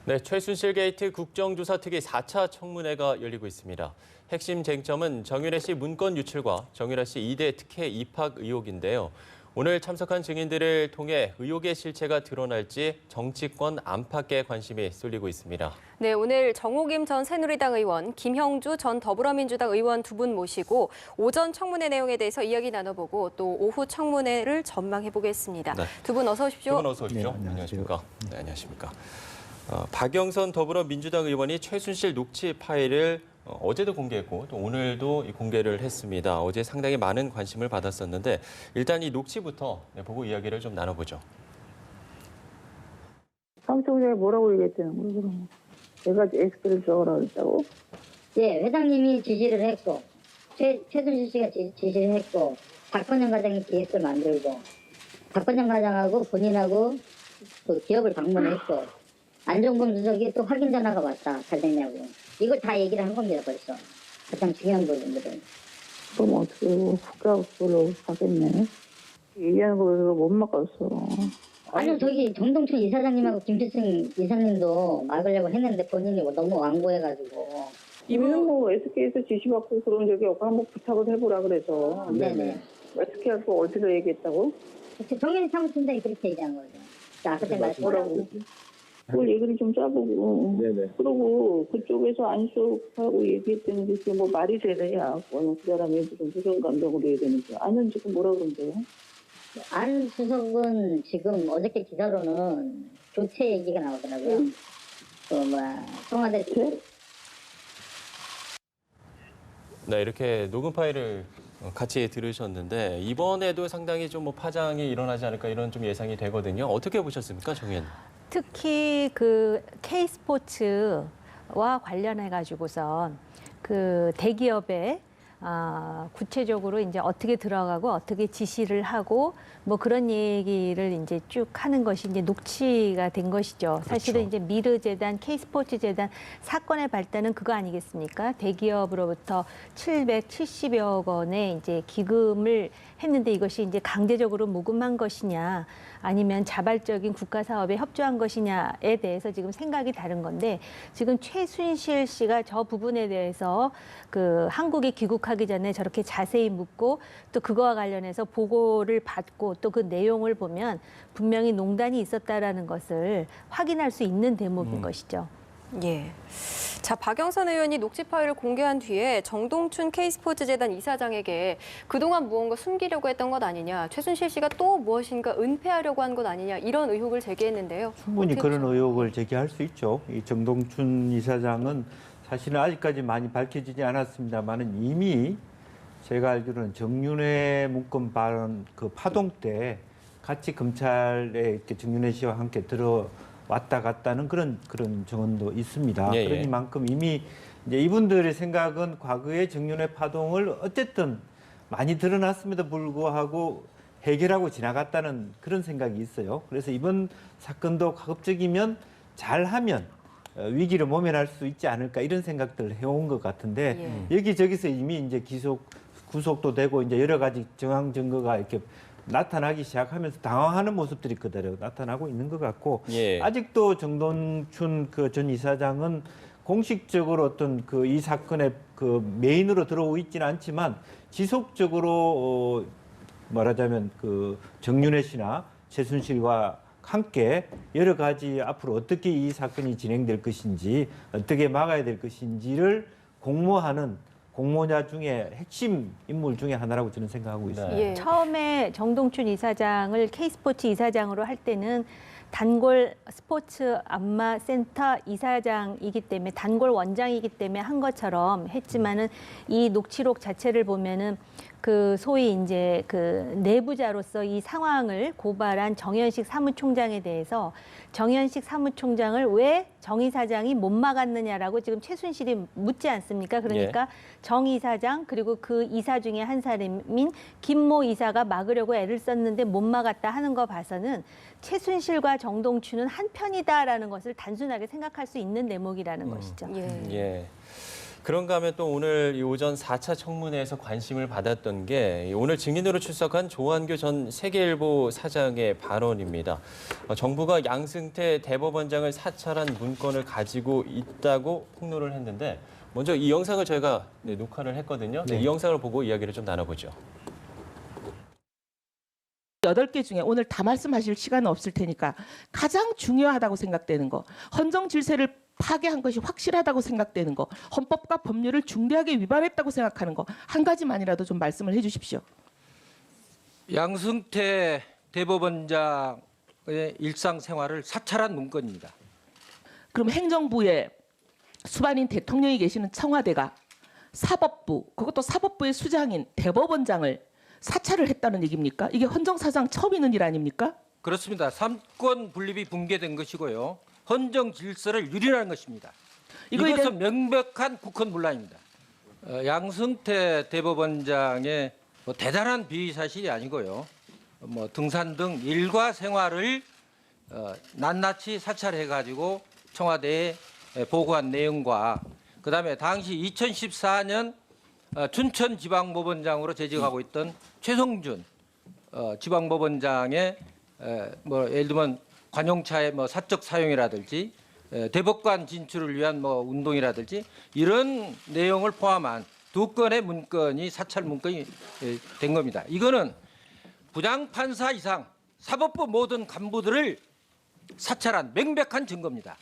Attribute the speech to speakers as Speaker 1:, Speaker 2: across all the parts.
Speaker 1: 네, 최순실 게이트 국정조사 특위 4차 청문회가 열리고 있습니다. 핵심 쟁점은 정윤회 씨 문건 유출과 정윤아 씨 이대 특혜 입학 의혹인데요. 오늘 참석한 증인들을 통해 의혹의 실체가 드러날지 정치권 안팎에 관심이 쏠리고 있습니다.
Speaker 2: 네, 오늘 정호김 전 새누리당 의원, 김형주 전 더불어민주당 의원 두 분 모시고 오전 청문회 내용에 대해서 이야기 나눠보고 또 오후 청문회를 전망해보겠습니다. 네. 두 분 어서 오십시오.
Speaker 1: 두 분 어서 오십시오. 네, 안녕하십니까. 네, 안녕하십니까. 박영선 더불어민주당 의원이 최순실 녹취 파일을 어제도 공개했고 또 오늘도 공개를 했습니다. 어제 상당히 많은 관심을 받았었는데 일단 이 녹취부터 보고 이야기를 좀 나눠보죠.
Speaker 3: 사무총장이 뭐라고 얘기했다는 거예요, 그럼? 내가 에스크를 적으라고 했다고?
Speaker 4: 예, 회장님이 지시를 했고 최순실 씨가 지시를 했고 박건영 과장이 기획을 만들고 박건영 과장하고 본인하고 그 기업을 방문했고 안종범 수석이 또 확인 전화가 왔다. 잘 됐냐고. 이걸 다 얘기를 한 겁니다, 벌써. 가장 중요한 부분들은.
Speaker 3: 그럼 어떻게 국가학교로 가겠네? 얘기하는 거 내가 못 막았어.
Speaker 4: 아니요, 저기 정동춘 이사장님하고 김필승 이사님도 막으려고 했는데 본인이 너무 완고해가지고.
Speaker 3: 이분은 뭐 SK에서 지시받고 그런 적이 없고 한번 부탁을 해보라 그래서.
Speaker 4: 네네.
Speaker 3: SK하고 어디서 얘기했다고?
Speaker 4: 정현희 사무총장이 그렇게 얘기한 거죠. 아까 전에 말씀하라고.
Speaker 3: 그걸 얘기를 좀 짜보고. 네네. 그러고 그쪽에서 안수하고 얘기했다는 게 뭐 말이 되느냐. 그 사람이 무슨 무슨 감정으로 해야 되는지. 아는 지금 뭐라 그런대요?
Speaker 4: 안 수석은 지금 어저께 기사로는 교체 얘기가 나오더라고요. 청와대
Speaker 1: 네, 이렇게 녹음 파일을 같이 들으셨는데 이번에도 상당히 좀 파장이 일어나지 않을까 이런 좀 예상이 되거든요. 어떻게 보셨습니까, 정현?
Speaker 5: 특히 그 K스포츠와 관련해 가지고선 그 대기업에 구체적으로 이제 어떻게 들어가고 어떻게 지시를 하고 뭐 그런 얘기를 이제 쭉 하는 것이 이제 녹취가 된 것이죠. 사실은
Speaker 1: 그렇죠.
Speaker 5: 이제 미르재단, K스포츠 재단 사건의 발단은 그거 아니겠습니까? 대기업으로부터 770여 원의 이제 기금을 했는데 이것이 이제 강제적으로 모금한 것이냐 아니면 자발적인 국가 사업에 협조한 것이냐에 대해서 지금 생각이 다른 건데 지금 최순실 씨가 저 부분에 대해서 그 한국에 귀국하기 전에 저렇게 자세히 묻고 또 그거와 관련해서 보고를 받고 또 그 내용을 보면 분명히 농단이 있었다라는 것을 확인할 수 있는 대목인 것이죠.
Speaker 2: 예. 자, 박영선 의원이 녹취 파일을 공개한 뒤에 정동춘 K스포츠재단 이사장에게 그동안 무언가 숨기려고 했던 것 아니냐, 최순실 씨가 또 무엇인가 은폐하려고 한 것 아니냐 이런 의혹을 제기했는데요.
Speaker 6: 충분히 그런 의혹을 제기할 수 있죠. 이 정동춘 이사장은 사실은 아직까지 많이 밝혀지지 않았습니다만은 이미 제가 알기로는 정윤회 문건 발언 그 파동 때 같이 검찰에 이렇게 정윤회 씨와 함께 들어왔다 갔다는 그런 증언도 있습니다.
Speaker 1: 예, 예.
Speaker 6: 그러니만큼 이미 이제 이분들의 생각은 과거의 정윤회 파동을 어쨌든 많이 드러났음에도 불구하고 해결하고 지나갔다는 그런 생각이 있어요. 그래서 이번 사건도 가급적이면 잘하면 위기를 모면할 수 있지 않을까 이런 생각들을 해온 것 같은데 여기저기서 이미 이제 구속도 되고 이제 여러 가지 정황 증거가 이렇게 나타나기 시작하면서 당황하는 모습들이 그대로 나타나고 있는 것 같고 아직도 정동춘 그 전 이사장은 공식적으로 어떤 그 이 사건의 그 메인으로 들어오고 있지는 않지만 지속적으로 말하자면 그 정윤회 씨나 최순실과 함께 여러 가지 앞으로 어떻게 이 사건이 진행될 것인지 어떻게 막아야 될 것인지를 공모하는 공모자 중에 핵심 인물 중에 하나라고 저는 생각하고 있습니다.
Speaker 5: 예. 처음에 정동춘 이사장을 K스포츠 이사장으로 할 때는 단골 스포츠 안마 센터 이사장이기 때문에 단골 원장이기 때문에 한 것처럼 했지만은 이 녹취록 자체를 보면은 그 소위 이제 그 내부자로서 이 상황을 고발한 정현식 사무총장에 대해서 정현식 사무총장을 왜 정 이사장이 못 막았느냐라고 지금 최순실이 묻지 않습니까? 그러니까 정 이사장 그리고 그 이사 중에 한 사람인 김모 이사가 막으려고 애를 썼는데 못 막았다 하는 거 봐서는 최순실과 정동춘은 한 편이다라는 것을 단순하게 생각할 수 있는 대목이라는 것이죠.
Speaker 1: 예. 그런가 하면 또 오늘 이 오전 4차 청문회에서 관심을 받았던 게 오늘 증인으로 출석한 조한규 전 세계일보 사장의 발언입니다. 정부가 양승태 대법원장을 사찰한 문건을 가지고 있다고 폭로를 했는데 먼저 이 영상을 저희가 녹화를 했거든요. 이 영상을 보고 이야기를 좀 나눠보죠.
Speaker 7: 8개 중에 오늘 다 말씀하실 시간은 없을 테니까 가장 중요하다고 생각되는 거, 헌정 질서를 파괴한 것이 확실하다고 생각되는 거, 헌법과 법률을 중대하게 위반했다고 생각하는 거 한 가지만이라도 좀 말씀을 해주십시오.
Speaker 8: 양승태 대법원장의 일상생활을 사찰한 문건입니다.
Speaker 7: 그럼 행정부에 수반인 대통령이 계시는 청와대가 사법부, 그것도 사법부의 수장인 대법원장을 사찰을 했다는 얘기입니까? 이게 헌정사상 처음 있는 일 아닙니까?
Speaker 8: 그렇습니다. 삼권 분립이 붕괴된 것이고요. 헌정 질서를 유린하는 것입니다. 이것은 명백한 국헌문란입니다. 양승태 대법원장의 대단한 비위 사실이 아니고요. 등산 등 일과 생활을 낱낱이 사찰해가지고 청와대에 보고한 내용과 그다음에 당시 2014년 춘천지방법원장으로 재직하고 있던 최성준 지방법원장의 예를 들면 관용차의 사적 사용이라든지 대법관 진출을 위한 운동이라든지 이런 내용을 포함한 2건의 문건이 사찰 문건이 된 겁니다. 이거는 부장판사 이상 사법부 모든 간부들을 사찰한 명백한 증거입니다.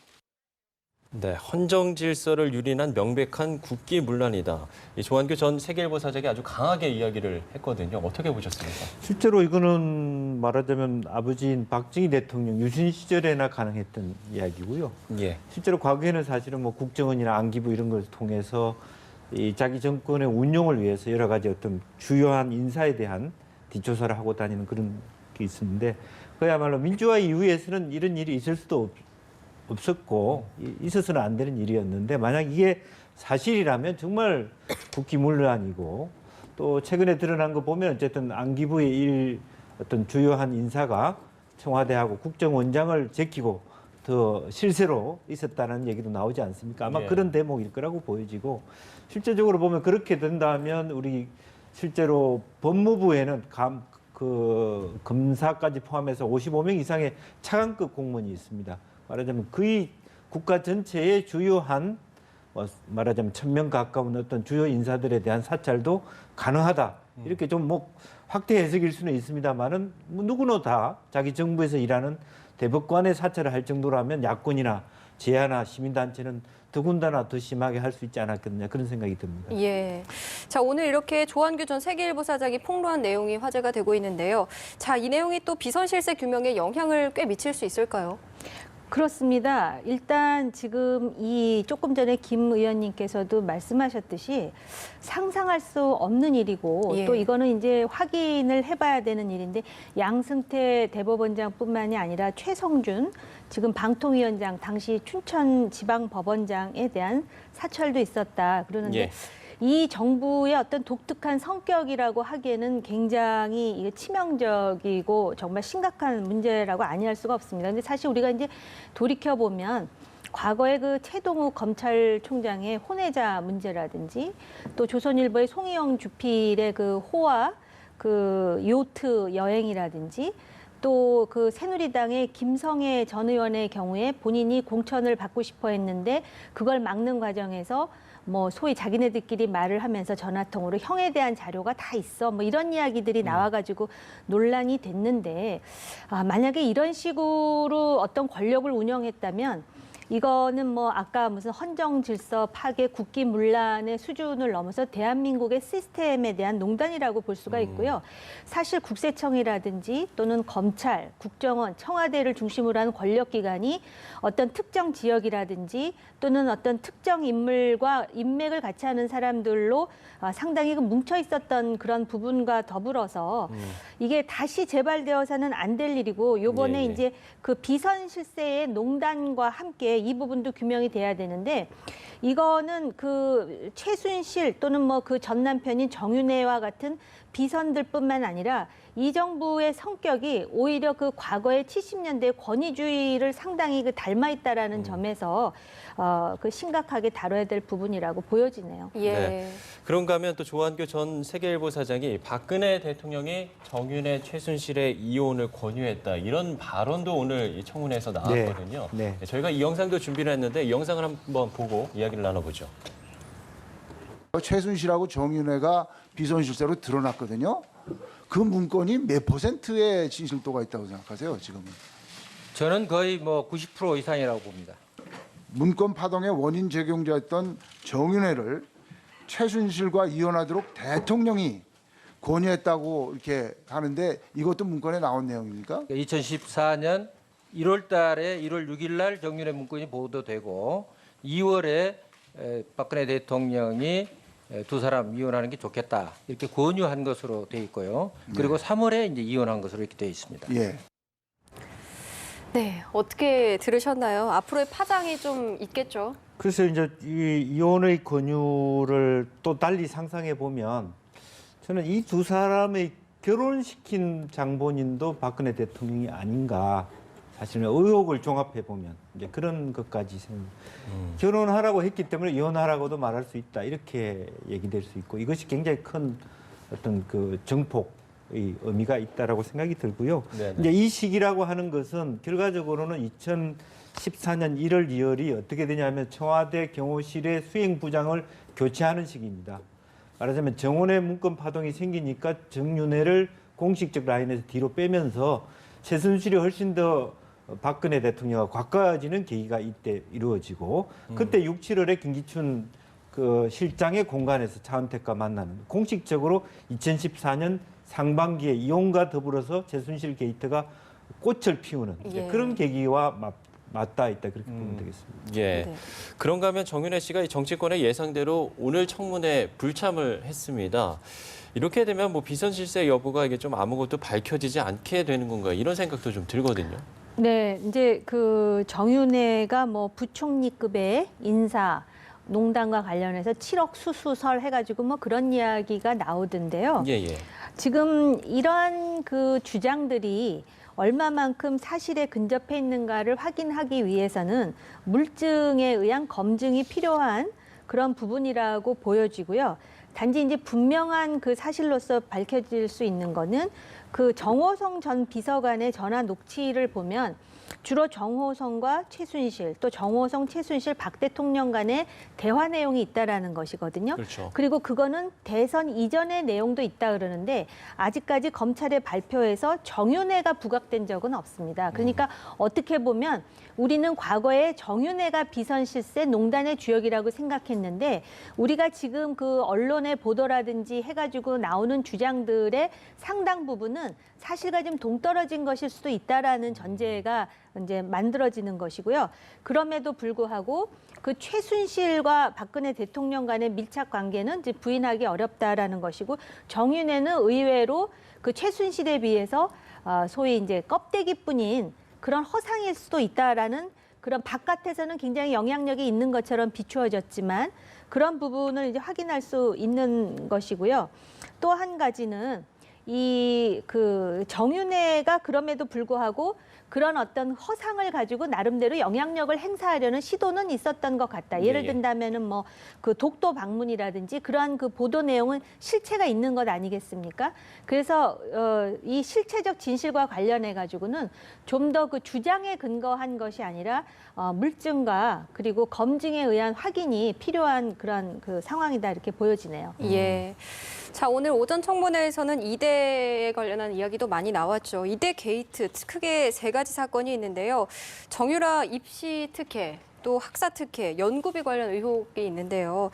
Speaker 1: 네, 헌정 질서를 유린한 명백한 국기문란이다. 이 조한규 전 세계일보 사장이 아주 강하게 이야기를 했거든요. 어떻게 보셨습니까?
Speaker 6: 실제로 이거는 말하자면 아버지인 박정희 대통령 유신 시절에나 가능했던 이야기고요.
Speaker 1: 예.
Speaker 6: 실제로 과거에는 사실은 국정원이나 안기부 이런 걸 통해서 이 자기 정권의 운용을 위해서 여러 가지 어떤 주요한 인사에 대한 뒷조사를 하고 다니는 그런 게 있었는데 그야말로 민주화 이후에서는 이런 일이 있을 수도 없었고 있어서는 안 되는 일이었는데 만약 이게 사실이라면 정말 국기문란이고 또 최근에 드러난 거 보면 어쨌든 안기부의 어떤 주요한 인사가 청와대하고 국정원장을 제끼고 더 실세로 있었다는 얘기도 나오지 않습니까? 아마 그런 대목일 거라고 보여지고 실제적으로 보면 그렇게 된다면 우리 실제로 법무부에는 검사까지 포함해서 55명 이상의 차관급 공무원이 있습니다. 말하자면 거의 국가 전체의 주요한 말하자면 1000명 가까운 어떤 주요 인사들에 대한 사찰도 가능하다. 이렇게 좀 확대 해석일 수는 있습니다만은 누구나 다 자기 정부에서 일하는 대법관의 사찰을 할 정도라면 야권이나 제야나 시민단체는 더군다나 더 심하게 할 수 있지 않았겠느냐 그런 생각이 듭니다.
Speaker 2: 예. 자, 오늘 이렇게 조한규 전 세계일보 사장이 폭로한 내용이 화제가 되고 있는데요. 자, 이 내용이 또 비선 실세 규명에 영향을 꽤 미칠 수 있을까요?
Speaker 5: 그렇습니다. 일단 지금 이 조금 전에 김 의원님께서도 말씀하셨듯이 상상할 수 없는 일이고 또 이거는 이제 확인을 해봐야 되는 일인데 양승태 대법원장뿐만이 아니라 최성준 지금 방통위원장 당시 춘천지방법원장에 대한 사찰도 있었다 그러는데 이 정부의 어떤 독특한 성격이라고 하기에는 굉장히 이게 치명적이고 정말 심각한 문제라고 아니할 수가 없습니다. 근데 사실 우리가 이제 돌이켜 보면 과거에 그 최동욱 검찰총장의 혼외자 문제라든지 또 조선일보의 송희영 주필의 그 호화 그 요트 여행이라든지 또 그 새누리당의 김성애 전 의원의 경우에 본인이 공천을 받고 싶어 했는데 그걸 막는 과정에서 소위 자기네들끼리 말을 하면서 전화통으로 형에 대한 자료가 다 있어 이런 이야기들이 나와가지고 논란이 됐는데 만약에 이런 식으로 어떤 권력을 운영했다면 이거는 아까 무슨 헌정 질서 파괴 국기문란의 수준을 넘어서 대한민국의 시스템에 대한 농단이라고 볼 수가 있고요. 사실 국세청이라든지 또는 검찰, 국정원, 청와대를 중심으로 하는 권력기관이 어떤 특정 지역이라든지 또는 어떤 특정 인물과 인맥을 같이 하는 사람들로 상당히 뭉쳐 있었던 그런 부분과 더불어서 이게 다시 재발되어서는 안 될 일이고 요번에 이제 그 비선 실세의 농단과 함께 이 부분도 규명이 돼야 되는데 이거는 그 최순실 또는 그 전 남편인 정윤회와 같은 비선들뿐만 아니라 이 정부의 성격이 오히려 그 과거의 70년대 권위주의를 상당히 그 닮아 있다라는 점에서 그 심각하게 다뤄야 될 부분이라고 보여지네요.
Speaker 2: 예.
Speaker 1: 네. 그런가 하면 또 조한규 전 세계일보 사장이 박근혜 대통령이 정윤회, 최순실의 이혼을 권유했다. 이런 발언도 오늘 이 청문회에서 나왔거든요.
Speaker 6: 네.
Speaker 1: 저희가 이 영상도 준비를 했는데 이 영상을 한번 보고 이야기를 나눠보죠.
Speaker 9: 최순실하고 정윤회가 비선실세로 드러났거든요. 그 문건이 몇 %의 진실도가 있다고 생각하세요, 지금은?
Speaker 8: 저는 거의 뭐 90% 이상이라고 봅니다.
Speaker 9: 문건 파동의 원인 제공자였던 정윤회를 최순실과 이혼하도록 대통령이 권유했다고 이렇게 하는데 이것도 문건에 나온 내용입니까?
Speaker 8: 2014년 1월 달에 1월 6일 날 정윤회 문건이 보도되고 2월에 박근혜 대통령이 두 사람 이혼하는 게 좋겠다 이렇게 권유한 것으로 돼 있고요. 그리고 3월에 이제 이혼한 것으로 이렇게 돼 있습니다.
Speaker 9: 예.
Speaker 2: 네, 어떻게 들으셨나요? 앞으로의 파장이 좀 있겠죠?
Speaker 6: 그래서 이제 이 이혼의 권유를 또 달리 상상해 보면 저는 이 두 사람의 결혼시킨 장본인도 박근혜 대통령이 아닌가. 사실은 의혹을 종합해 보면 이제 그런 것까지 결혼하라고 했기 때문에 이혼하라고도 말할 수 있다 이렇게 얘기될 수 있고 이것이 굉장히 큰 어떤 그 정폭의 의미가 있다라고 생각이 들고요.
Speaker 1: 네네.
Speaker 6: 이제 이 시기라고 하는 것은 결과적으로는 2014년 1월, 2월이 어떻게 되냐면 청와대 경호실의 수행부장을 교체하는 시기입니다. 말하자면 정원의 문건 파동이 생기니까 정윤회를 공식적 라인에서 뒤로 빼면서 최순실이 훨씬 더 박근혜 대통령과 가까워지는 계기가 이때 이루어지고 그때 6, 7월에 김기춘 그 실장의 공간에서 차은택과 만나는 공식적으로 2014년 상반기에 이혼과 더불어서 최순실 게이트가 꽃을 피우는 이제
Speaker 2: 예.
Speaker 6: 그런 계기와 맞닿아 있다 그렇게 보면 되겠습니다.
Speaker 1: 예.
Speaker 2: 네.
Speaker 1: 그런가 하면 정윤회 씨가 이 정치권의 예상대로 오늘 청문회 불참을 했습니다. 이렇게 되면 뭐 비선실세 여부가 이게 좀 아무것도 밝혀지지 않게 되는 건가 이런 생각도 좀 들거든요.
Speaker 5: 네, 이제 그 정윤회가 뭐 부총리급의 인사 농단과 관련해서 7억 수수설 해가지고 뭐 그런 이야기가 나오던데요.
Speaker 1: 예, 예.
Speaker 5: 지금 이러한 그 주장들이 얼마만큼 사실에 근접해 있는가를 확인하기 위해서는 물증에 의한 검증이 필요한 그런 부분이라고 보여지고요. 단지 이제 분명한 그 사실로서 밝혀질 수 있는 거는 그 정호성 전 비서관의 전화 녹취를 보면 주로 정호성과 최순실 또 정호성, 최순실, 박 대통령 간의 대화 내용이 있다라는 것이거든요.
Speaker 1: 그렇죠.
Speaker 5: 그리고 그거는 대선 이전의 내용도 있다 그러는데 아직까지 검찰의 발표에서 정윤회가 부각된 적은 없습니다. 그러니까 어떻게 보면 우리는 과거에 정윤회가 비선실세 농단의 주역이라고 생각했는데 우리가 지금 그 언론의 보도라든지 해가지고 나오는 주장들의 상당 부분은 사실과 좀 동떨어진 것일 수도 있다라는 전제가 이제 만들어지는 것이고요. 그럼에도 불구하고 그 최순실과 박근혜 대통령 간의 밀착 관계는 이제 부인하기 어렵다라는 것이고 정윤회는 의외로 그 최순실에 비해서 소위 이제 껍데기뿐인 그런 허상일 수도 있다라는 그런 바깥에서는 굉장히 영향력이 있는 것처럼 비추어졌지만 그런 부분을 이제 확인할 수 있는 것이고요. 또 한 가지는 이 그 정윤회가 그럼에도 불구하고 그런 어떤 허상을 가지고 나름대로 영향력을 행사하려는 시도는 있었던 것 같다. 예를
Speaker 1: 예.
Speaker 5: 든다면은 뭐 그 독도 방문이라든지 그러한 그 보도 내용은 실체가 있는 것 아니겠습니까? 그래서 이 실체적 진실과 관련해 가지고는 좀 더 그 주장에 근거한 것이 아니라 물증과 그리고 검증에 의한 확인이 필요한 그런 그 상황이다 이렇게 보여지네요.
Speaker 2: 예. 자, 오늘 오전 청문회에서는 이대에 관련한 이야기도 많이 나왔죠. 이대 게이트, 크게 세 가지 사건이 있는데요. 정유라 입시 특혜, 또 학사 특혜, 연구비 관련 의혹이 있는데요.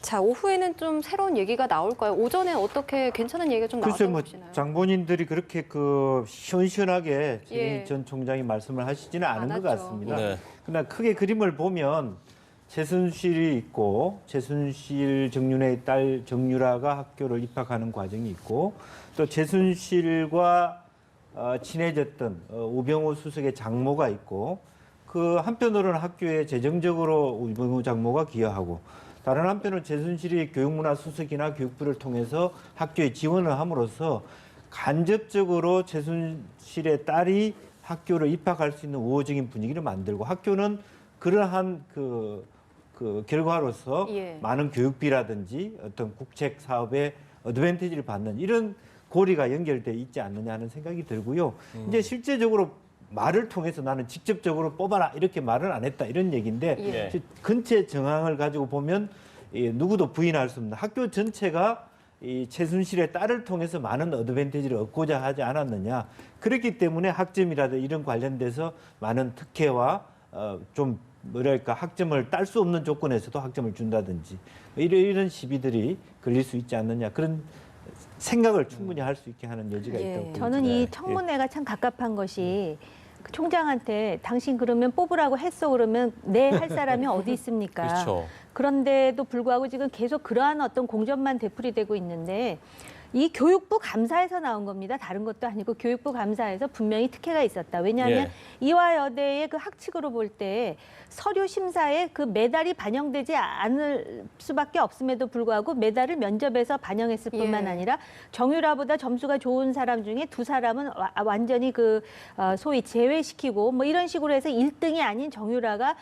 Speaker 2: 자, 오후에는 좀 새로운 얘기가 나올까요? 오전에 어떻게 괜찮은 얘기가 좀
Speaker 6: 글쎄
Speaker 2: 나왔다고
Speaker 6: 뭐
Speaker 2: 보시나요?
Speaker 6: 장본인들이 그렇게 그 시원시원하게
Speaker 2: 예.
Speaker 6: 최민희 전 총장이 말씀을 하시지는 않은
Speaker 2: 안
Speaker 6: 것
Speaker 2: 하죠.
Speaker 6: 같습니다.
Speaker 1: 네.
Speaker 6: 그러나 크게 그림을 보면 최순실이 있고 최순실 정윤회의 딸 정유라가 학교를 입학하는 과정이 있고 또 최순실과 친해졌던 우병우 수석의 장모가 있고 그 한편으로는 학교에 재정적으로 우병우 장모가 기여하고 다른 한편으로 최순실이 교육문화수석이나 교육부를 통해서 학교에 지원을 함으로써 간접적으로 최순실의 딸이 학교를 입학할 수 있는 우호적인 분위기를 만들고 학교는 그러한 그 결과로서
Speaker 2: 예.
Speaker 6: 많은 교육비라든지 어떤 국책 사업에 어드밴티지를 받는 이런 고리가 연결돼 있지 않느냐 하는 생각이 들고요. 이제 실제적으로 말을 통해서 나는 직접적으로 뽑아라 이렇게 말을 안 했다 이런 얘기인데
Speaker 2: 예.
Speaker 6: 근체 정황을 가지고 보면 누구도 부인할 수 없는 학교 전체가 이 최순실의 딸을 통해서 많은 어드밴티지를 얻고자 하지 않았느냐. 그렇기 때문에 학점이라든지 이런 관련돼서 많은 특혜와 좀 뭐랄까 학점을 딸 수 없는 조건에서도 학점을 준다든지 이런 시비들이 걸릴 수 있지 않느냐. 그런 생각을 충분히 할 수 있게 하는 여지가
Speaker 2: 예.
Speaker 6: 있다고 봅니다.
Speaker 5: 저는 이 청문회가 참 갑갑한 것이 그 총장한테 당신 그러면 뽑으라고 했어 그러면 네 할 사람이 어디 있습니까?
Speaker 1: 그렇죠.
Speaker 5: 그런데도 불구하고 지금 계속 그러한 어떤 공전만 되풀이되고 있는데 이 교육부 감사에서 나온 겁니다. 다른 것도 아니고 교육부 감사에서 분명히 특혜가 있었다. 왜냐하면
Speaker 1: 예.
Speaker 5: 이화여대의 그 학칙으로 볼 때 서류 심사에 그 메달이 반영되지 않을 수밖에 없음에도 불구하고 메달을 면접에서 반영했을 뿐만
Speaker 2: 예.
Speaker 5: 아니라 정유라보다 점수가 좋은 사람 중에 두 사람은 완전히 그 소위 제외시키고 뭐 이런 식으로 해서 1등이 아닌 정유라가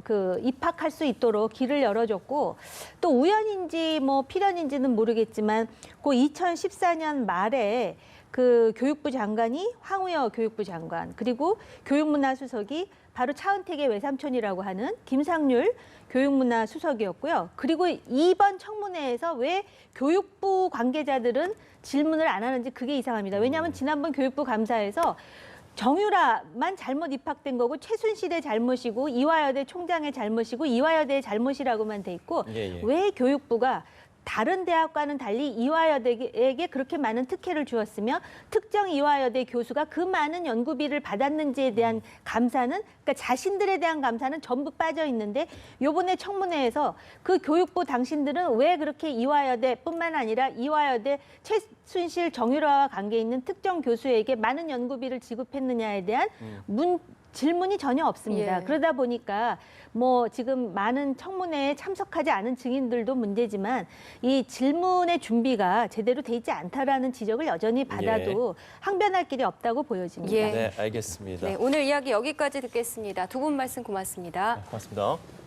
Speaker 5: 그 입학할 수 있도록 길을 열어줬고 또 우연인지 뭐 필연인지는 모르겠지만 그 2014년 말에 그 교육부 장관이 황우여 교육부 장관 그리고 교육문화수석이 바로 차은택의 외삼촌이라고 하는 김상률 교육문화수석이었고요. 그리고 이번 청문회에서 왜 교육부 관계자들은 질문을 안 하는지 그게 이상합니다. 왜냐하면 지난번 교육부 감사에서 정유라만 잘못 입학된 거고 최순실의 잘못이고 이화여대 총장의 잘못이고 이화여대의 잘못이라고만 돼 있고
Speaker 1: 예, 예.
Speaker 5: 왜 교육부가 다른 대학과는 달리 이화여대에게 그렇게 많은 특혜를 주었으며 특정 이화여대 교수가 그 많은 연구비를 받았는지에 대한 감사는 그러니까 자신들에 대한 감사는 전부 빠져 있는데 요번에 청문회에서 그 교육부 당신들은 왜 그렇게 이화여대뿐만 아니라 이화여대 최순실 정유라와 관계 있는 특정 교수에게 많은 연구비를 지급했느냐에 대한 질문이 전혀 없습니다.
Speaker 2: 예.
Speaker 5: 그러다 보니까 뭐 지금 많은 청문회에 참석하지 않은 증인들도 문제지만 이 질문의 준비가 제대로 돼 있지 않다라는 지적을 여전히 받아도 항변할 길이 없다고 보여집니다.
Speaker 2: 예.
Speaker 1: 네, 알겠습니다.
Speaker 2: 네, 오늘 이야기 여기까지 듣겠습니다. 두 분 말씀 고맙습니다.
Speaker 1: 고맙습니다.